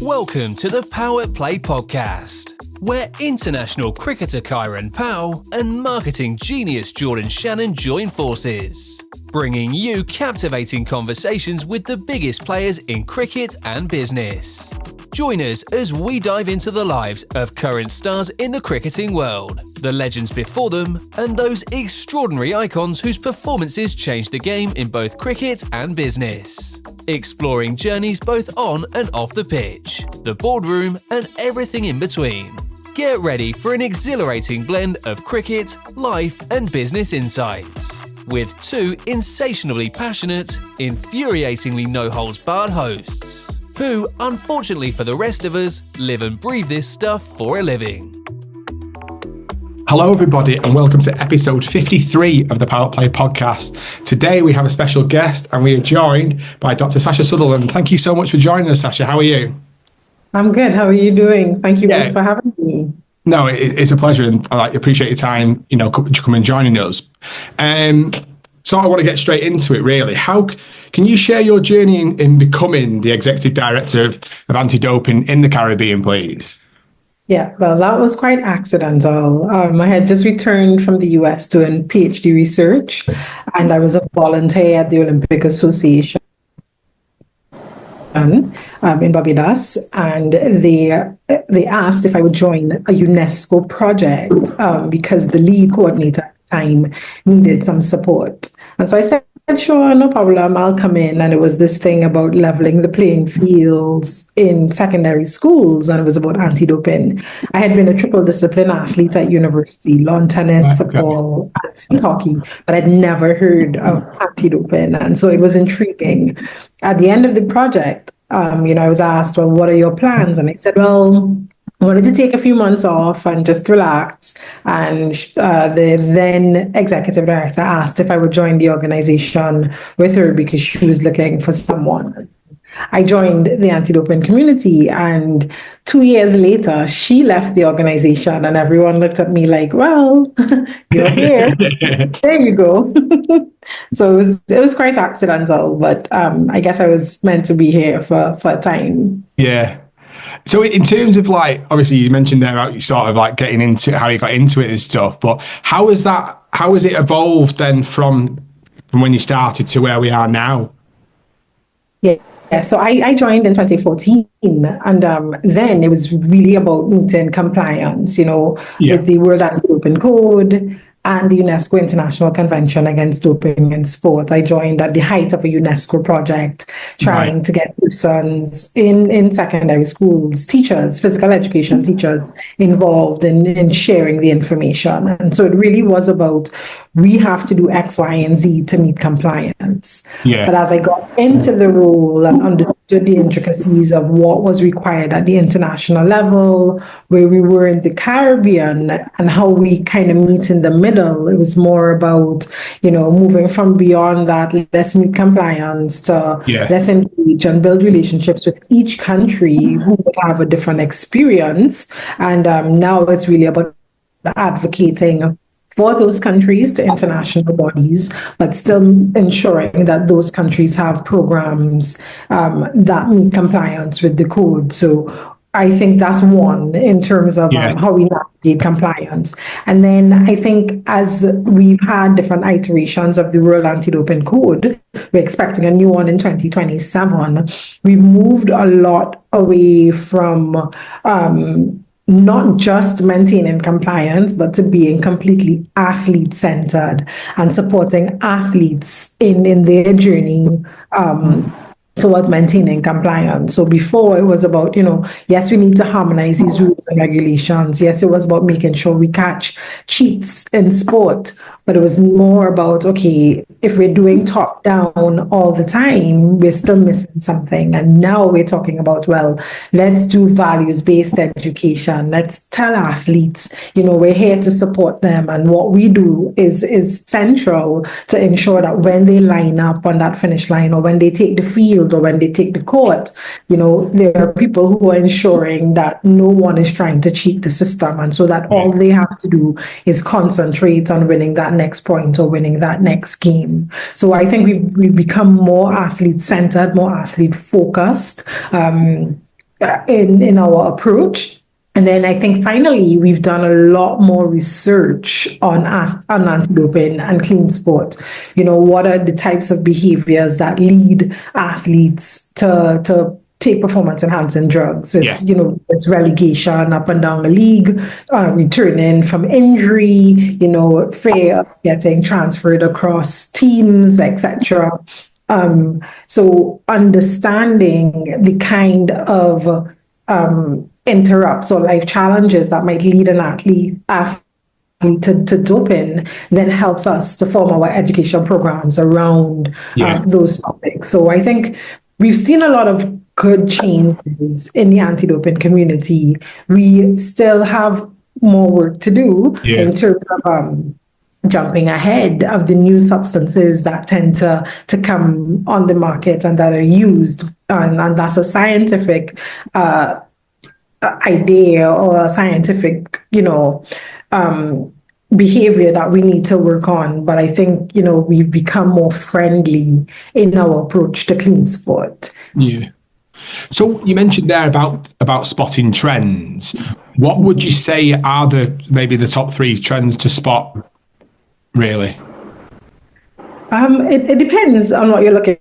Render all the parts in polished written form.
Welcome to the PowettPlay Podcast, where international cricketer Kieran, Powell and marketing genius Shannon join forces, bringing you captivating conversations with the biggest players in cricket and business. Join us as we dive into the lives of current stars in the cricketing world, the legends before them, and those extraordinary icons whose performances changed the game in both cricket and business. Exploring journeys both on and off the pitch, the boardroom, and everything in between. Get ready for an exhilarating blend of cricket, life, and business insights, with two insatiably passionate, infuriatingly no-holds-barred hosts, who, unfortunately for the rest of us, live and breathe this stuff for a living. Hello everybody and welcome to episode 53 of the PowettPlay Podcast. Today we have a special guest and we are joined by Dr. Sasha Sutherland. Thank you so much for joining us, Sasha. How are you? I'm good. How are you doing? Thank you both for having me. No, it's a pleasure and I appreciate your time, to come and joining us. So I want to get straight into it, really. How can you share your journey in becoming the Executive Director of Anti-Doping in the Caribbean, please? Yeah, well, that was quite accidental. I had just returned from the US doing PhD research, and I was a volunteer at the Olympic Association in Barbados, and they asked if I would join a UNESCO project because the lead coordinator at the time needed some support. And so I said, sure, no problem, I'll come in. And it was this thing about leveling the playing fields in secondary schools, and it was about anti-doping. I had been a triple discipline athlete at university, lawn tennis, football, and field hockey, but I'd never heard of anti-doping. And so it was intriguing. At the end of the project, I was asked, well, what are your plans? And I said, well, I wanted to take a few months off and just relax. And the then executive director asked if I would join the organization with her because she was looking for someone. I joined the anti-doping community, and 2 years later, she left the organization, and everyone looked at me like, well, you're here. There you go. So it was quite accidental, but I guess I was meant to be here for a time. Yeah. So in terms of obviously you mentioned there about you sort of getting into how you got into it and stuff, but how has it evolved then from when you started to where we are now? Yeah, so I joined in 2014, and then it was really about meeting compliance, with the World Anti-Doping Code and the UNESCO International Convention Against Doping in Sport. I joined at the height of a UNESCO project trying to get persons in secondary schools, teachers, physical education teachers involved in sharing the information. And so it really was about, we have to do X, Y, and Z to meet compliance. Yeah. But as I got into the role and understood the intricacies of what was required at the international level, where we were in the Caribbean, and how we kind of meet in the middle, it was more about, moving from beyond that, let's meet compliance to let's engage and build relationships with each country who would have a different experience. And now it's really about advocating for those countries to international bodies, but still ensuring that those countries have programs that meet compliance with the code. So I think that's one in terms of how we navigate compliance. And then I think as we've had different iterations of the World Anti-Doping Code, we're expecting a new one in 2027. We've moved a lot away from not just maintaining compliance, but to being completely athlete-centered and supporting athletes in their journey towards maintaining compliance. So before it was about, yes, we need to harmonize these rules and regulations. Yes, it was about making sure we catch cheats in sport, but it was more about, okay, if we're doing top down all the time, we're still missing something. And now we're talking about, well, let's do values-based education. Let's tell athletes, we're here to support them. And what we do is central to ensure that when they line up on that finish line, or when they take the field, or when they take the court, there are people who are ensuring that no one is trying to cheat the system. And so that all they have to do is concentrate on winning that next point or winning that next game. So I think we've become more athlete-centered, more athlete-focused. in our approach. And then I think finally we've done a lot more research on anti-doping and clean sport. What are the types of behaviors that lead athletes to take performance enhancing drugs? It's it's relegation up and down the league, returning from injury, fear of getting transferred across teams, etc. So understanding the kind of interrupts or life challenges that might lead an athlete to doping then helps us to form our education programs around those topics. So I think we've seen a lot of good changes in the anti-doping community. We still have more work to do in terms of jumping ahead of the new substances that tend to come on the market and that are used. And that's a scientific idea or a scientific, behavior that we need to work on. But I think, we've become more friendly in our approach to clean sport. Yeah. So you mentioned there about spotting trends. What would you say are maybe the top 3 trends to spot, really? It depends on what you're looking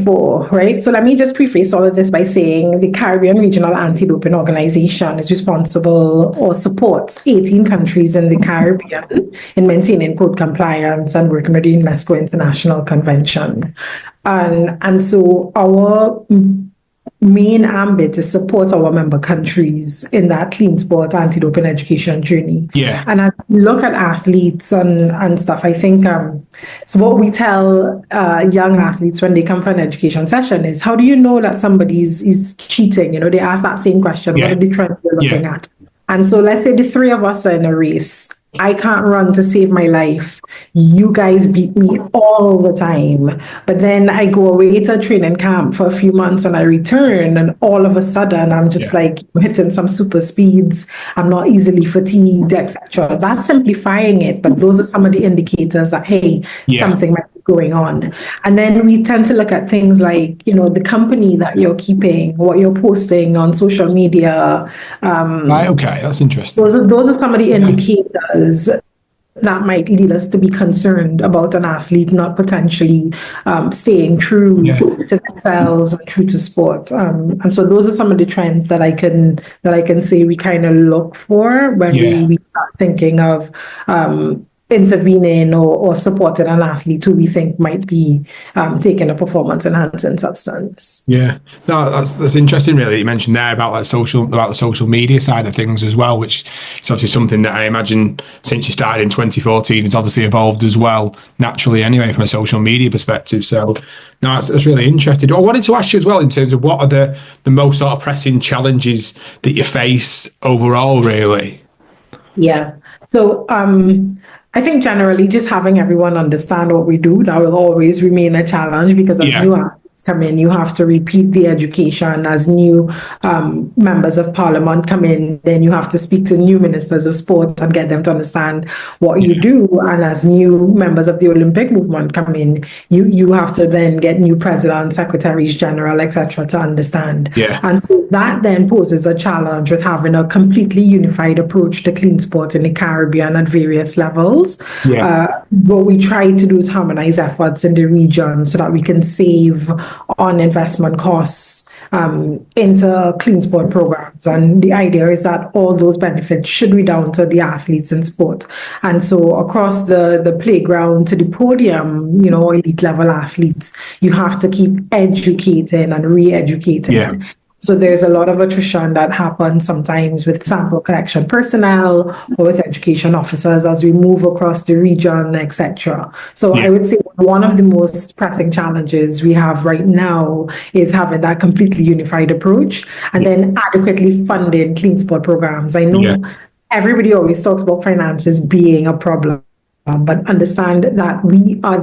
for, right? So let me just preface all of this by saying the Caribbean Regional Anti-Doping Organization is responsible or supports 18 countries in the Caribbean in maintaining code compliance and working with the UNESCO International Convention. And so our main ambit is support our member countries in that clean sport anti-doping education journey. Yeah. And as we look at athletes and stuff, I think so what we tell young athletes when they come for an education session is, how do you know that somebody is cheating? They ask that same question. What are the trends you're looking at? And so let's say the 3 of us are in a race. I can't run to save my life. You guys beat me all the time. But then I go away to a training camp for a few months and I return, and all of a sudden I'm just like hitting some super speeds. I'm not easily fatigued, etc. That's simplifying it, but those are some of the indicators that, hey, something might be going on. And then we tend to look at things like, the company that you're keeping, what you're posting on social media. Right, okay, that's interesting. Those are some of the indicators that might lead us to be concerned about an athlete not potentially staying true to themselves and true to sport. And so those are some of the trends that I can say we kind of look for when we start thinking of intervening or supporting an athlete who we think might be taking a performance enhancing substance. Yeah, no, that's interesting. Really, you mentioned there about the social media side of things as well, which is obviously something that I imagine since you started in 2014, it's obviously evolved as well naturally. Anyway, from a social media perspective, so no, that's really interesting. I wanted to ask you as well in terms of what are the most sort of pressing challenges that you face overall, really. Yeah. So I think generally just having everyone understand what we do, that will always remain a challenge, because as new athletes come in, you have to repeat the education. As new members of parliament come in, then you have to speak to new ministers of sport and get them to understand what you do. And as new members of the Olympic movement come in, you have to then get new presidents, secretaries general, etc. to understand. And so that then poses a challenge with having a completely unified approach to clean sport in the Caribbean at various levels. What we try to do is harmonize efforts in the region so that we can save on investment costs into clean sport programs. And the idea is that all those benefits should be down to the athletes in sport. And so across the playground to the podium, elite level athletes, you have to keep educating and re-educating. So there's a lot of attrition that happens sometimes with sample collection personnel or with education officers as we move across the region, etc. So I would say one of the most pressing challenges we have right now is having that completely unified approach and then adequately funding clean sport programs. I know everybody always talks about finances being a problem. But understand that we are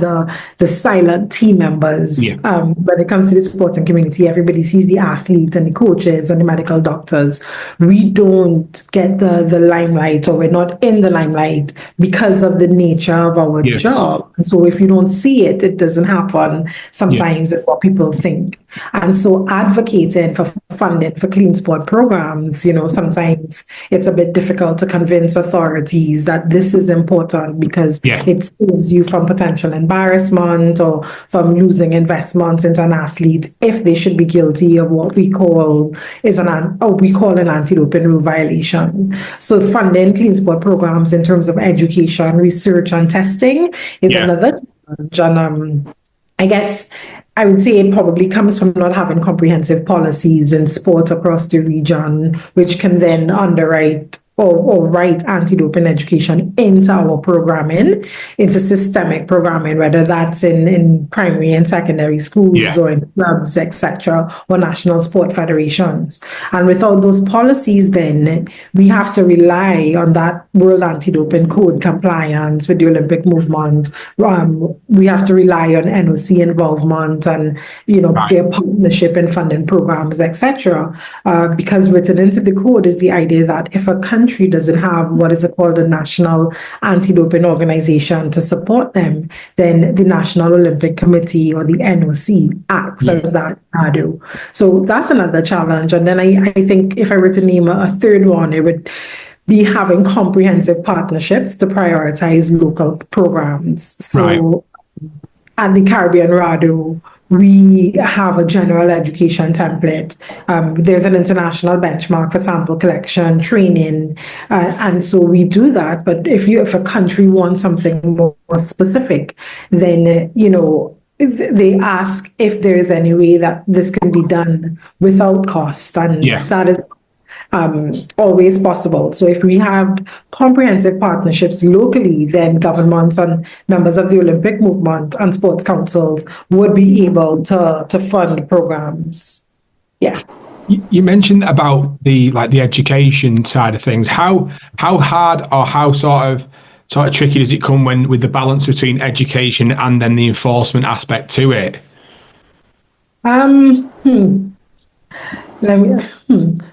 the silent team members. When it comes to the sporting community, everybody sees the athletes and the coaches and the medical doctors. We don't get the limelight, or we're not in the limelight because of the nature of our job. And so if you don't see it, it doesn't happen. Sometimes it's what people think. And so advocating for funding for clean sport programs, sometimes it's a bit difficult to convince authorities that this is important because it saves you from potential embarrassment or from losing investments into an athlete if they should be guilty of what we call an anti-doping rule violation. So funding clean sport programs in terms of education, research, and testing is another challenge. And I guess I would say it probably comes from not having comprehensive policies in sport across the region, which can then underwrite or write anti-doping education into our programming, into systemic programming, whether that's in primary and secondary schools or in clubs, etc., or national sport federations. And without those policies, then we have to rely on that World Anti-Doping Code compliance with the Olympic movement. We have to rely on NOC involvement and their partnership in funding programs, etc. Because written into the code is the idea that if a country doesn't have what is called a national anti-doping organization to support them, then the National Olympic Committee or the NOC acts as that NADO. So that's another challenge. And then I think if I were to name a third one, it would be having comprehensive partnerships to prioritize local programs. So at the Caribbean RADO, we have a general education template. There's an international benchmark for sample collection, training, and so we do that. But if a country wants something more specific, then they ask if there is any way that this can be done without cost, and that is always possible. So if we have comprehensive partnerships locally, then governments and members of the Olympic movement and sports councils would be able to fund programs. You mentioned about the education side of things. How hard or how sort of tricky does it come with the balance between education and then the enforcement aspect to it?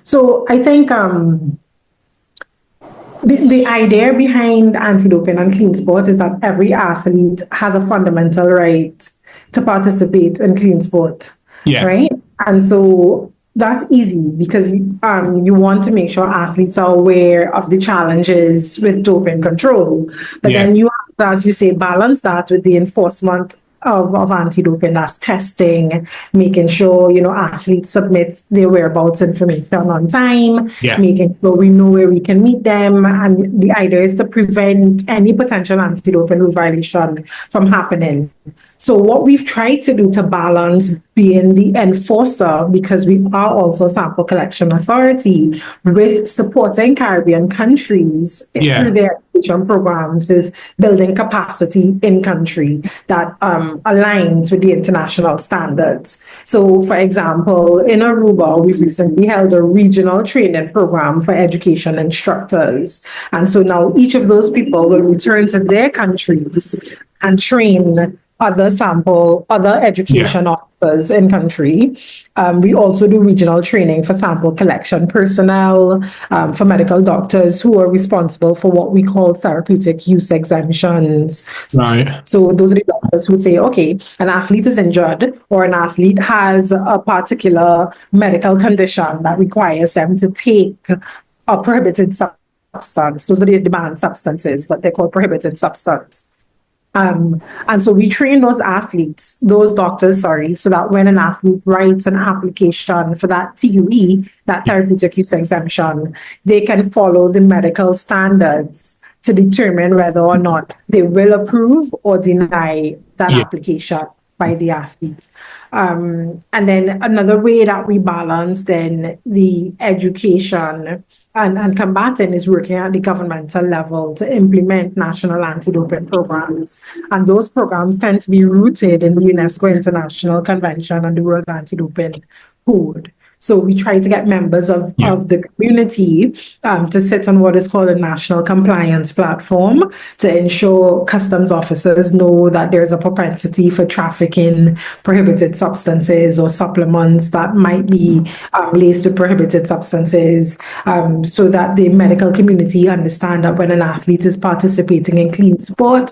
So I think the idea behind anti-doping and clean sport is that every athlete has a fundamental right to participate in clean sport, right? And so that's easy because you want to make sure athletes are aware of the challenges with doping control. But then you have to, as you say, balance that with the enforcement of anti-doping, that's testing, making sure, athletes submit their whereabouts information on time, making sure we know where we can meet them. And the idea is to prevent any potential anti-doping rule violation from happening. So what we've tried to do to balance being the enforcer, because we are also a sample collection authority, with supporting Caribbean countries through their education programs, is building capacity in country that aligns with the international standards. So, for example, in Aruba, we've recently held a regional training program for education instructors. And so now each of those people will return to their countries and train other education officers in country. We also do regional training for sample collection personnel, for medical doctors who are responsible for what we call therapeutic use exemptions. Right. So those are the doctors who would say, okay, an athlete is injured or an athlete has a particular medical condition that requires them to take a prohibited substance. Those are the demand substances, but they're called prohibited substance. And so we train those doctors, so that when an athlete writes an application for that TUE, that therapeutic use exemption, they can follow the medical standards to determine whether or not they will approve or deny that application by the athlete. And then another way that we balance then the education and combating is working at the governmental level to implement national anti-doping programs. And those programs tend to be rooted in the UNESCO International Convention on the World Anti-Doping Code. So we try to get members of the community to sit on what is called a national compliance platform to ensure customs officers know that there's a propensity for trafficking prohibited substances or supplements that might be laced with prohibited substances, so that the medical community understand that when an athlete is participating in clean sport,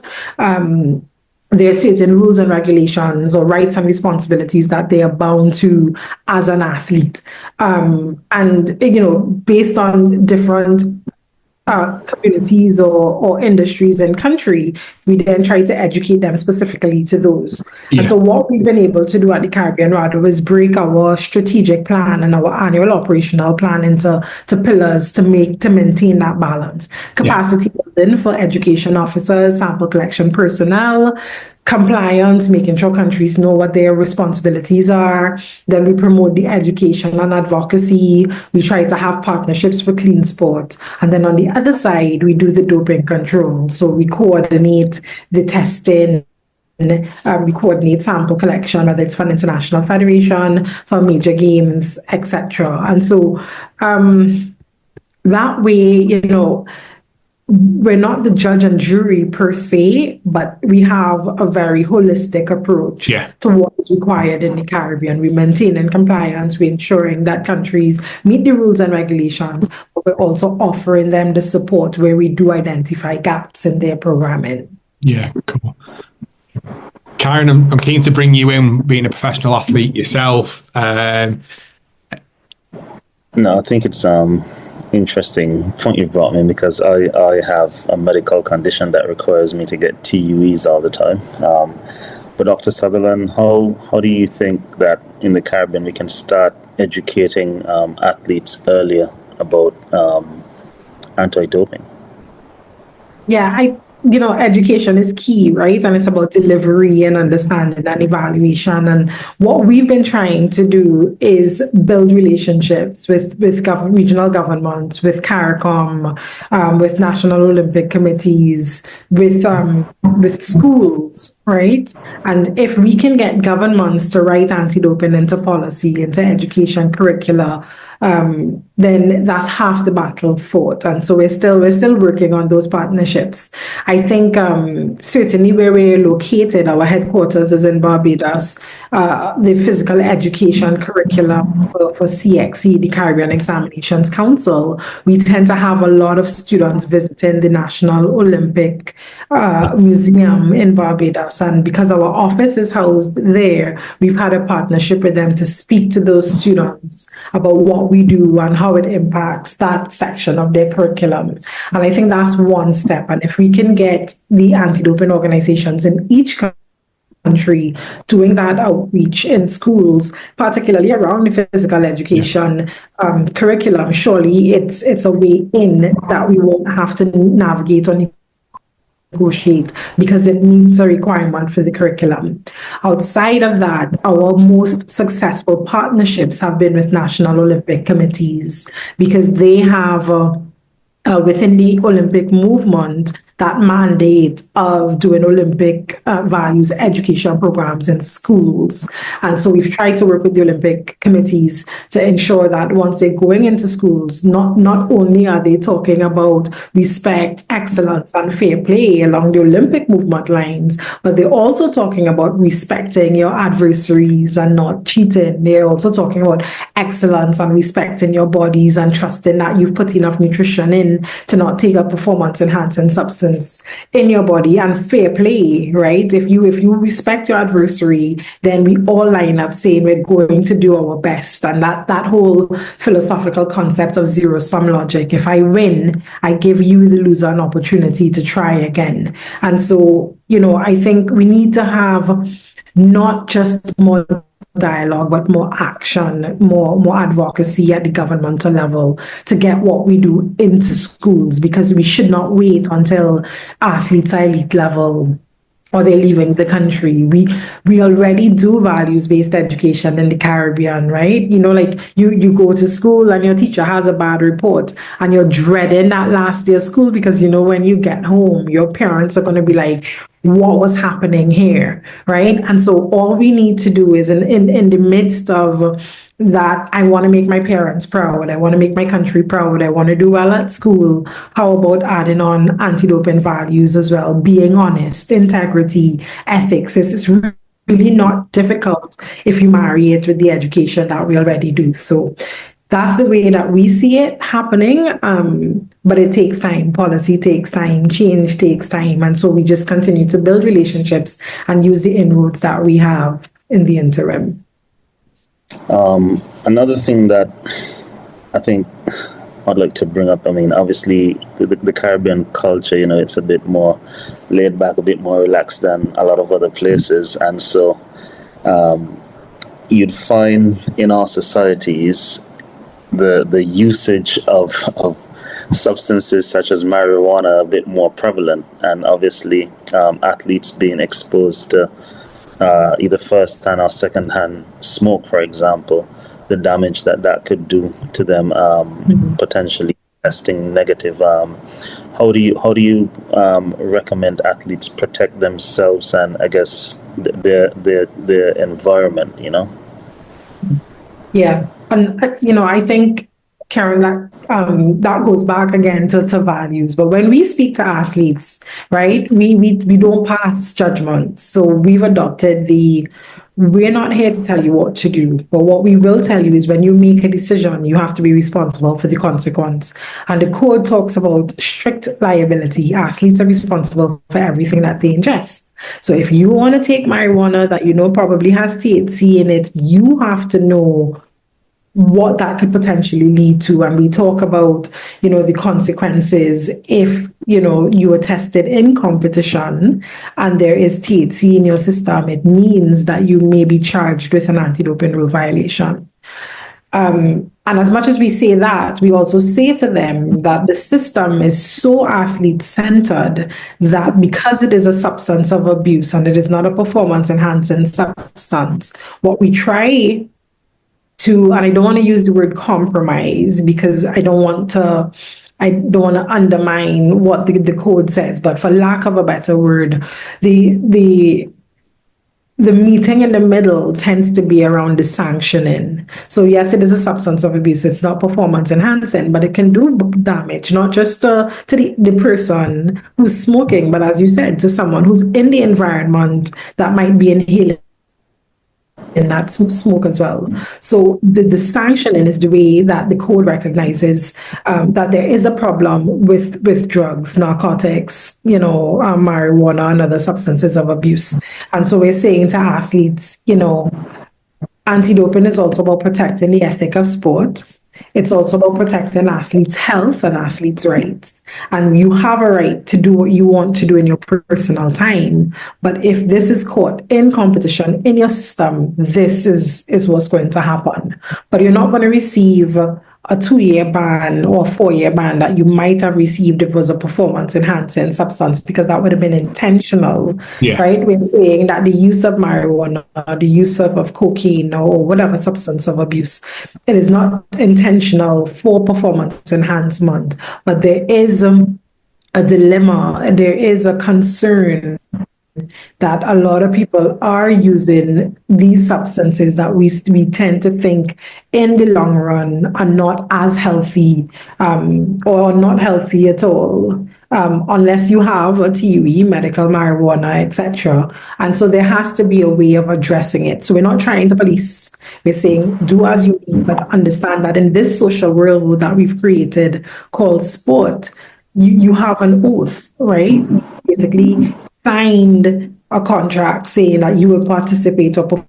there are certain rules and regulations or rights and responsibilities that they are bound to as an athlete. And, based on different communities or industries and country, we then try to educate them specifically to those. Yeah. And so what we've been able to do at the Caribbean Rado is break our strategic plan and our annual operational plan into pillars to maintain that balance. Capacity building for education officers, sample collection personnel, compliance, making sure countries know what their responsibilities are. Then we promote the education and advocacy. We try to have partnerships for clean sport. And then on the other side, we do the doping control. So we coordinate the testing. We coordinate sample collection, whether it's for an international federation, for major games, etc. And so that way, we're not the judge and jury per se, but we have a very holistic approach to what is required in the Caribbean. We maintain in compliance, we're ensuring that countries meet the rules and regulations, but we're also offering them the support where we do identify gaps in their programming. Yeah, cool. Kieran, I'm keen to bring you in, being a professional athlete yourself. No, I think it's interesting point you've brought me in, because I have a medical condition that requires me to get TUEs all the time. But Dr. Sutherland, how do you think that in the Caribbean we can start educating athletes earlier about anti-doping? Yeah, education is key, right? And it's about delivery and understanding and evaluation. And what we've been trying to do is build relationships with regional governments, with CARICOM, with National Olympic Committees, with schools, right? And if we can get governments to write anti-doping into policy, into education curricula, then that's half the battle fought. And so we're still working on those partnerships. I think certainly where we're located, our headquarters is in Barbados. The physical education curriculum for CXC, the Caribbean Examinations Council, we tend to have a lot of students visiting the National Olympic Museum in Barbados. And because our office is housed there, we've had a partnership with them to speak to those students about what we do and how it impacts that section of their curriculum. And I think that's one step. And if we can get the anti-doping organizations in each country doing that outreach in schools, particularly around the physical education curriculum, surely it's a way in that we won't have to navigate or negotiate, because it meets a requirement for the curriculum. Outside of that, our most successful partnerships have been with National Olympic Committees, because they have within the Olympic movement that mandate of doing Olympic values education programs in schools. And so we've tried to work with the Olympic committees to ensure that once they're going into schools, not only are they talking about respect, excellence, and fair play along the Olympic movement lines, but they're also talking about respecting your adversaries and not cheating. They're also talking about excellence and respecting your bodies and trusting that you've put enough nutrition in to not take a performance-enhancing substance in your body, and fair play, right? If you respect your adversary, then we all line up saying we're going to do our best. And that whole philosophical concept of zero-sum logic. If I win, I give you, the loser, an opportunity to try again. And so, I think we need to have not just more dialogue, but more action, more advocacy at the governmental level to get what we do into schools, because we should not wait until athletes are elite level or they're leaving the country. We already do values-based education in the Caribbean, right? Like you go to school and your teacher has a bad report and you're dreading that last day of school, because when you get home, your parents are going to be like, what was happening here, right? And so all we need to do is in the midst of that, I want to make my parents proud, I want to make my country proud, I want to do well at school. How about adding on anti-doping values as well? Being honest, integrity, ethics. It's really not difficult if you marry it with the education that we already do. So that's the way that we see it happening. But it takes time. Policy takes time. Change takes time. And so we just continue to build relationships and use the inroads that we have in the interim. Another thing that I think I'd like to bring up, I mean, obviously the Caribbean culture, it's a bit more laid back, a bit more relaxed than a lot of other places. And so you'd find in our societies the usage of substances such as marijuana a bit more prevalent, and obviously athletes being exposed to either first-hand or second-hand smoke, for example, the damage that could do to them, potentially testing negative. How do you recommend athletes protect themselves and, I guess, their environment? Yeah, and I think, Karen, that goes back again to values. But when we speak to athletes, right, we don't pass judgment. So we've adopted we're not here to tell you what to do, but what we will tell you is when you make a decision, you have to be responsible for the consequence. And the code talks about strict liability. Athletes are responsible for everything that they ingest. So if you want to take marijuana that probably has THC in it, you have to know what that could potentially lead to. And we talk about, the consequences if, you were tested in competition and there is THC in your system. It means that you may be charged with an anti-doping rule violation. And as much as we say that, we also say to them that the system is so athlete-centered that because it is a substance of abuse and it is not a performance-enhancing substance, what we try to, and I don't want to use the word compromise because I don't want to undermine what the code says, but for lack of a better word, the meeting in the middle tends to be around the sanctioning. So yes, it is a substance of abuse. It's not performance enhancing, but it can do damage, not just to the person who's smoking, but as you said, to someone who's in the environment that might be inhaling in that smoke as well. So the sanctioning is the way that the code recognizes that there is a problem with drugs, narcotics, marijuana and other substances of abuse. And so we're saying to athletes, anti-doping is also about protecting the ethic of sport. It's also about protecting athletes' health and athletes' rights. And you have a right to do what you want to do in your personal time. But if this is caught in competition in your system, this is what's going to happen. But you're not going to receive a 2-year ban or a 4-year ban that you might have received if it was a performance-enhancing substance, because that would have been intentional, right? We're saying that the use of marijuana, the use of cocaine or whatever substance of abuse, it is not intentional for performance enhancement, but there is a dilemma, there is a concern that a lot of people are using these substances that we tend to think in the long run are not as healthy or not healthy at all, unless you have a TUE, medical marijuana, etc. And so there has to be a way of addressing it. So we're not trying to police. We're saying do as you need, but understand that in this social world that we've created called sport, you have an oath, right? Basically signed a contract saying that you will participate or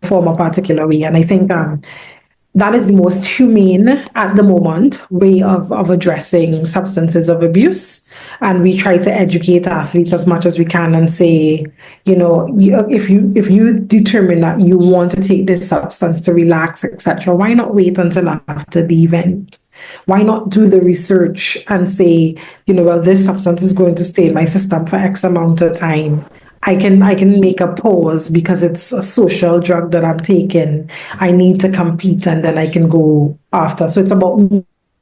perform a particular way. And I think that is the most humane at the moment way of addressing substances of abuse. And we try to educate athletes as much as we can and say, if you determine that you want to take this substance to relax, etc., why not wait until after the event? Why not do the research and say, well, this substance is going to stay in my system for X amount of time. I can make a pause because it's a social drug that I'm taking. I need to compete and then I can go after. So it's about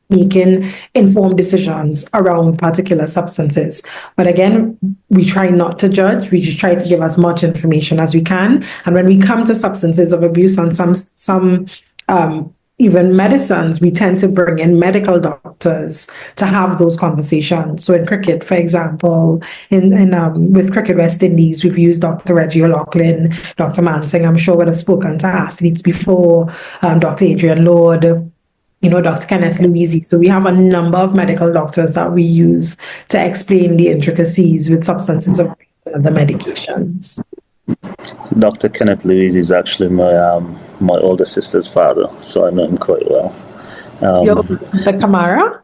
making informed decisions around particular substances. But again, we try not to judge. We just try to give as much information as we can. And when we come to substances of abuse and some even medicines, we tend to bring in medical doctors to have those conversations. So in cricket, for example, with Cricket West Indies, we've used Dr. Reggie O'Loughlin, Dr. Mansing, I'm sure would have spoken to athletes before, Dr. Adrian Lord, Dr. Kenneth Louisi. So we have a number of medical doctors that we use to explain the intricacies with substances of the medications. Dr. Kenneth Louisi is actually my older sister's father, so I know him quite well. Your sister Kamara?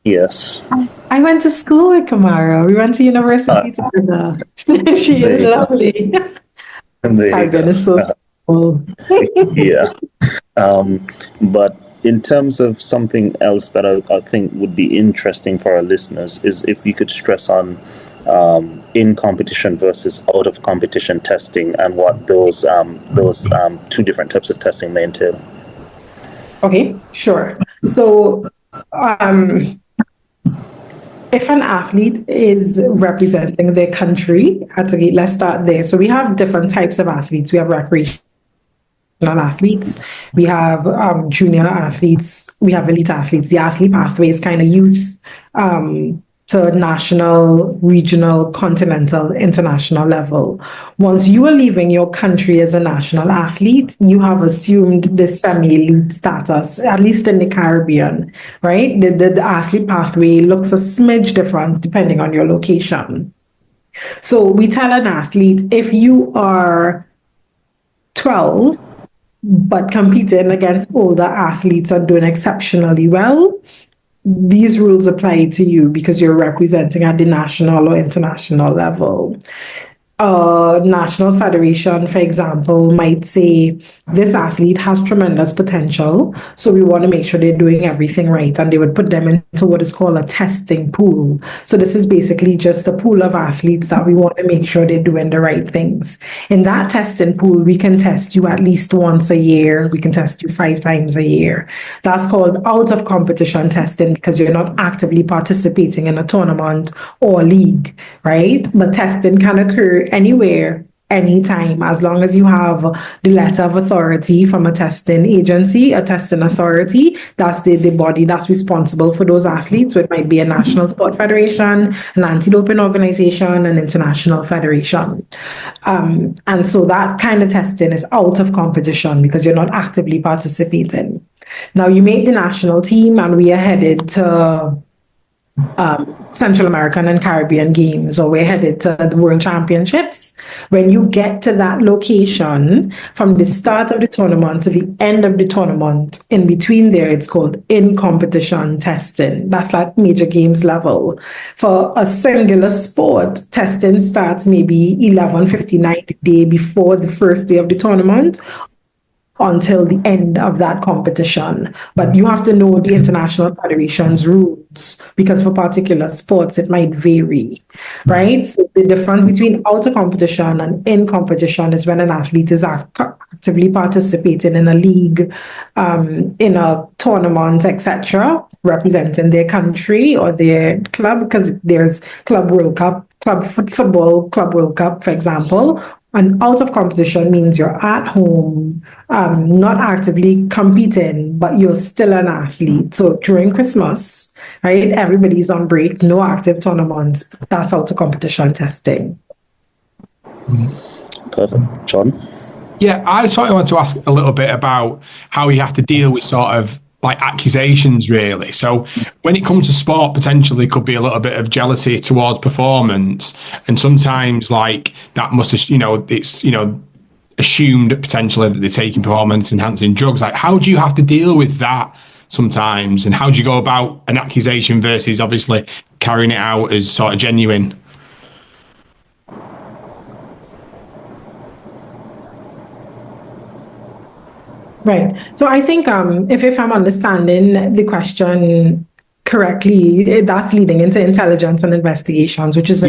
Yes. I went to school with Kamara. We went to university together. She is lovely. My goodness, so cool. Yeah. But in terms of something else that I think would be interesting for our listeners is if you could stress on in competition versus out of competition testing and what those two different types of testing may entail. Okay, sure. So if an athlete is representing their country, let's start there. So we have different types of athletes. We have recreational athletes, we have junior athletes, we have elite athletes. The athlete pathway is kind of youth to national, regional, continental, international level. Once you are leaving your country as a national athlete, you have assumed the semi-elite status, at least in the Caribbean, right? The athlete pathway looks a smidge different depending on your location. So we tell an athlete, if you are 12, but competing against older athletes and doing exceptionally well, these rules apply to you because you're representing at the national or international level. A national federation, for example, might say this athlete has tremendous potential, so we want to make sure they're doing everything right, and they would put them into what is called a testing pool. So this is basically just a pool of athletes that we want to make sure they're doing the right things. In that testing pool, we can test you at least once a year. We can test you 5 times a year. That's called out of competition testing because you're not actively participating in a tournament or league, right? But testing can occur anywhere, anytime, as long as you have the letter of authority from a testing agency, a testing authority. That's the body that's responsible for those athletes. So it might be a national sport federation, an anti-doping organization, an international federation. And so that kind of testing is out of competition because you're not actively participating. Now you make the national team and we are headed to Central American and Caribbean games, or we're headed to the World Championships. When you get to that location, from the start of the tournament to the end of the tournament, in between there, it's called in-competition testing. That's like major games level. For a singular sport, testing starts maybe 11:59 the day before the first day of the tournament until the end of that competition. But you have to know the International Federation's rules because for particular sports, it might vary, right? So the difference between out of competition and in competition is when an athlete is actively participating in a league, in a tournament, etc., representing their country or their club, because there's Club World Cup, Club Football, Club World Cup, for example. And out of competition means you're at home, not actively competing, but you're still an athlete. So during Christmas, right, everybody's on break, no active tournaments. That's out of competition testing. Perfect. John? Yeah, I sort of want to ask a little bit about how you have to deal with sort of like accusations, really. So when it comes to sport, potentially could be a little bit of jealousy towards performance, and sometimes like that must, it's assumed potentially that they're taking performance enhancing drugs. Like, how do you have to deal with that sometimes, and how do you go about an accusation versus obviously carrying it out as sort of genuine? Right. So I think if I'm understanding the question correctly, that's leading into intelligence and investigations, which is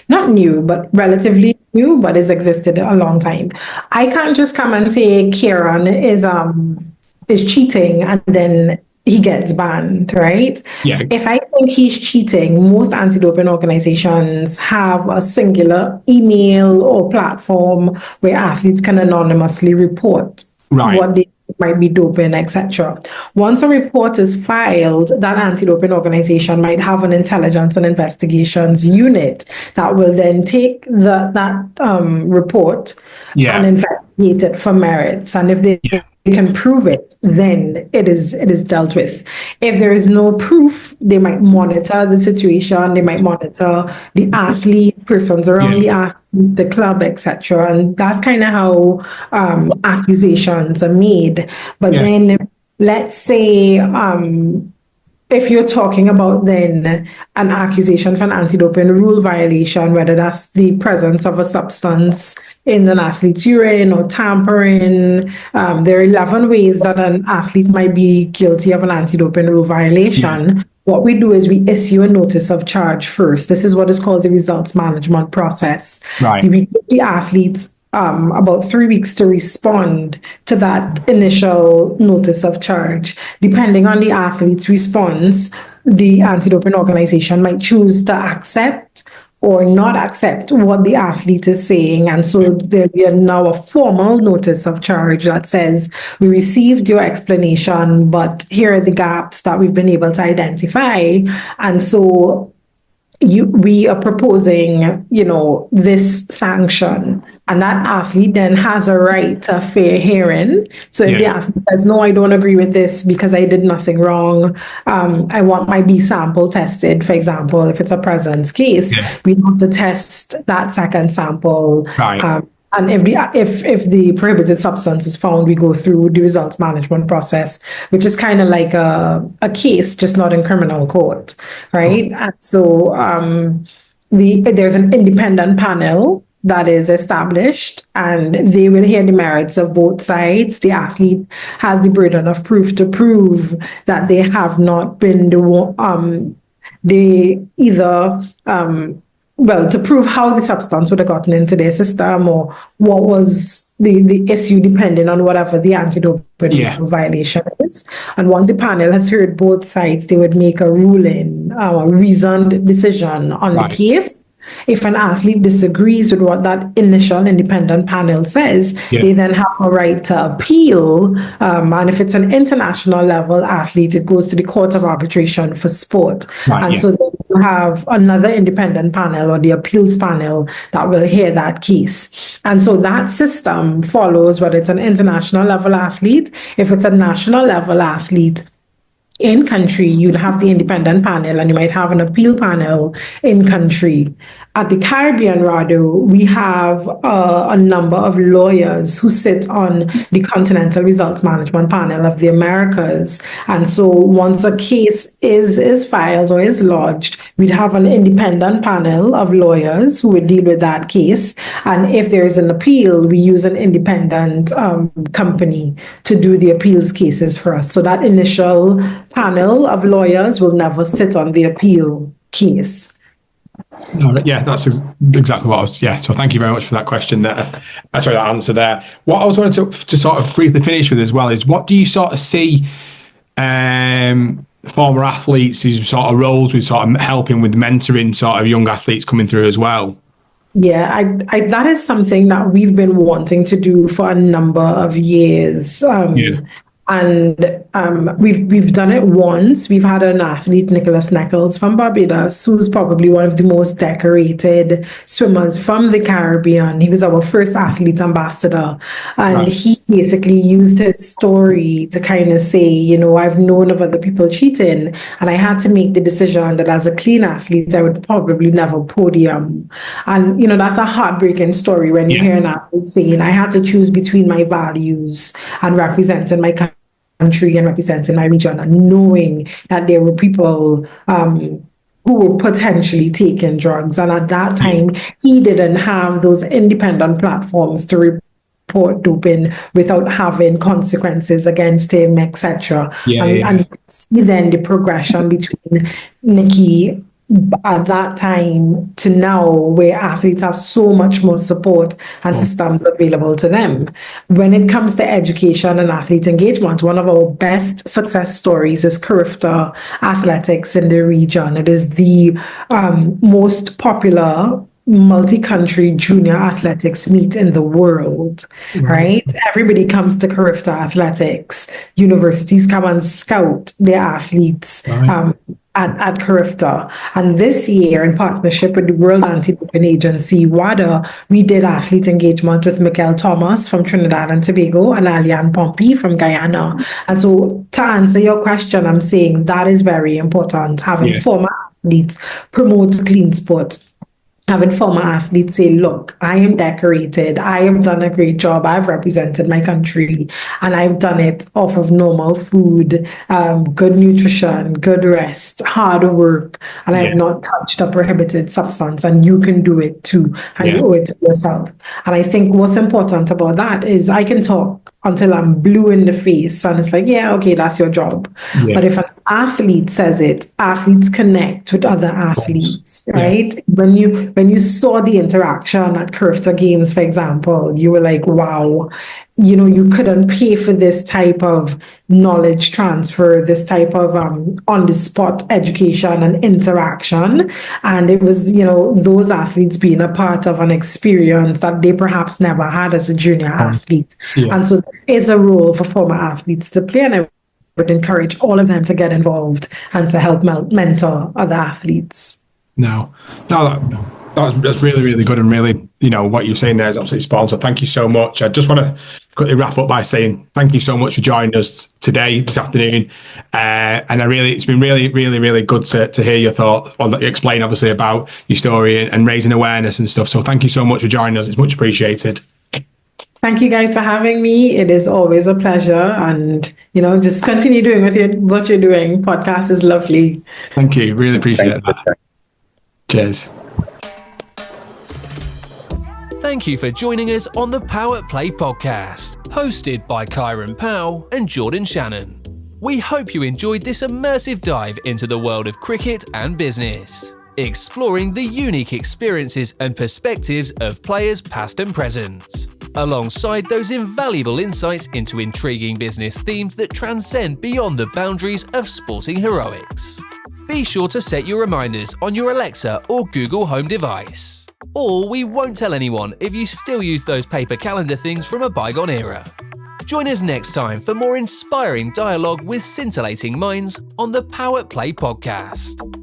not new, but relatively new, but has existed a long time. I can't just come and say Kieran is cheating and then he gets banned, right? Yeah. If I think he's cheating, most anti-doping organizations have a singular email or platform where athletes can anonymously report what they might be doping, etc. Once a report is filed, that anti-doping organization might have an intelligence and investigations unit that will then take that report Yeah. and investigate it for merits. And if they can prove it, then it is dealt with. If there is no proof, they might monitor the situation, they might monitor the athlete, persons around the athlete, the club, etc. And that's kind of how accusations are made. But then let's say if you're talking about then an accusation for an anti-doping rule violation, whether that's the presence of a substance in an athlete's urine or tampering, there are 11 ways that an athlete might be guilty of an anti-doping rule violation. What we do is we issue a notice of charge first. This is what is called the results management process. Right. We give the athletes about 3 weeks to respond to that initial notice of charge. Depending on the athlete's response, the anti-doping organization might choose to accept or not accept what the athlete is saying. And so there'll be now a formal notice of charge that says, we received your explanation, but here are the gaps that we've been able to identify. And so we are proposing, this sanction, and that athlete then has a right to a fair hearing. So if the athlete says, no, I don't agree with this because I did nothing wrong, I want my B sample tested, for example, if it's a presence case, we want to test that second sample. Right. And if the prohibited substance is found, we go through the results management process, which is kind of like a case, just not in criminal court, right? And so there's an independent panel that is established, and they will hear the merits of both sides. The athlete has the burden of proof to prove that they have not been to prove how the substance would have gotten into their system, or what was the issue, depending on whatever the anti-doping violation is. And once the panel has heard both sides, they would make a ruling, a reasoned decision on the case. If an athlete disagrees with what that initial independent panel says, they then have a right to appeal. And if it's an international level athlete, it goes to the Court of Arbitration for Sport. So then you have another independent panel, or the appeals panel, that will hear that case. And so that system follows whether it's an international level athlete. If it's a national level athlete, in country, you'd have the independent panel, and you might have an appeal panel in country. At the Caribbean, rather, we have a number of lawyers who sit on the Continental Results Management Panel of the Americas. And so once a case is filed or is lodged, we'd have an independent panel of lawyers who would deal with that case. And if there is an appeal, we use an independent company to do the appeals cases for us. So that initial panel of lawyers will never sit on the appeal case. No, that's exactly what I was. So thank you very much for that question there. That answer there. What I was wanting to sort of briefly finish with as well is, what do you sort of see former athletes' sort of roles with sort of helping with mentoring sort of young athletes coming through as well? Yeah, that is something that we've been wanting to do for a number of years. And we've done it once. We've had an athlete, Nicholas Neckles from Barbados, who's probably one of the most decorated swimmers from the Caribbean. He was our first athlete ambassador. And he basically used his story to kind of say, I've known of other people cheating, and I had to make the decision that as a clean athlete, I would probably never podium. And, that's a heartbreaking story when you hear an athlete saying, I had to choose between my values and representing my country and representing my region, and knowing that there were people who were potentially taking drugs. And at that time, he didn't have those independent platforms to report doping without having consequences against him, etc. And you can see then the progression between Nikki at that time to now, where athletes have so much more support and systems available to them. When it comes to education and athlete engagement, one of our best success stories is Carifta Athletics in the region. It is the most popular multi-country junior athletics meet in the world, right? Everybody comes to Carifta Athletics. Universities come and scout their athletes. at Carifta. And this year, in partnership with the World Anti-Doping Agency, WADA, we did athlete engagement with Mikel Thomas from Trinidad and Tobago and Alian Pompey from Guyana. And so to answer your question, I'm saying that is very important. Having former athletes promote clean sport. Having former athletes say, look, I am decorated. I have done a great job. I've represented my country and I've done it off of normal food, good nutrition, good rest, hard work, and I've not touched a prohibited substance, and you can do it too, and you owe it to yourself. And I think what's important about that is I can talk until I'm blue in the face and it's like, yeah, okay, that's your job. But if an athlete says it, athletes connect with other athletes, right? When you saw the interaction at Carifta Games, for example, you were like, wow, you couldn't pay for this type of knowledge transfer, this type of on-the-spot education and interaction. And it was, those athletes being a part of an experience that they perhaps never had as a junior athlete. And so there is a role for former athletes to play, and I would encourage all of them to get involved and to help mentor other athletes. That's really, really good, and really, what you're saying there is absolutely spot on. So thank you so much. I just want to quickly wrap up by saying thank you so much for joining us this afternoon. And it's been really, really, really good to hear your thoughts, explain obviously about your story and raising awareness and stuff. So thank you so much for joining us. It's much appreciated. Thank you guys for having me. It is always a pleasure, and just continue doing what you're doing. Podcast is lovely. Thank you. Really appreciate that. Cheers. Thank you for joining us on the PowettPlay Podcast, hosted by Kieran, Powell and Jordan Shannon. We hope you enjoyed this immersive dive into the world of cricket and business, exploring the unique experiences and perspectives of players past and present, alongside those invaluable insights into intriguing business themes that transcend beyond the boundaries of sporting heroics. Be sure to set your reminders on your Alexa or Google Home device. Or we won't tell anyone if you still use those paper calendar things from a bygone era. Join us next time for more inspiring dialogue with scintillating minds on the PowettPlay Podcast.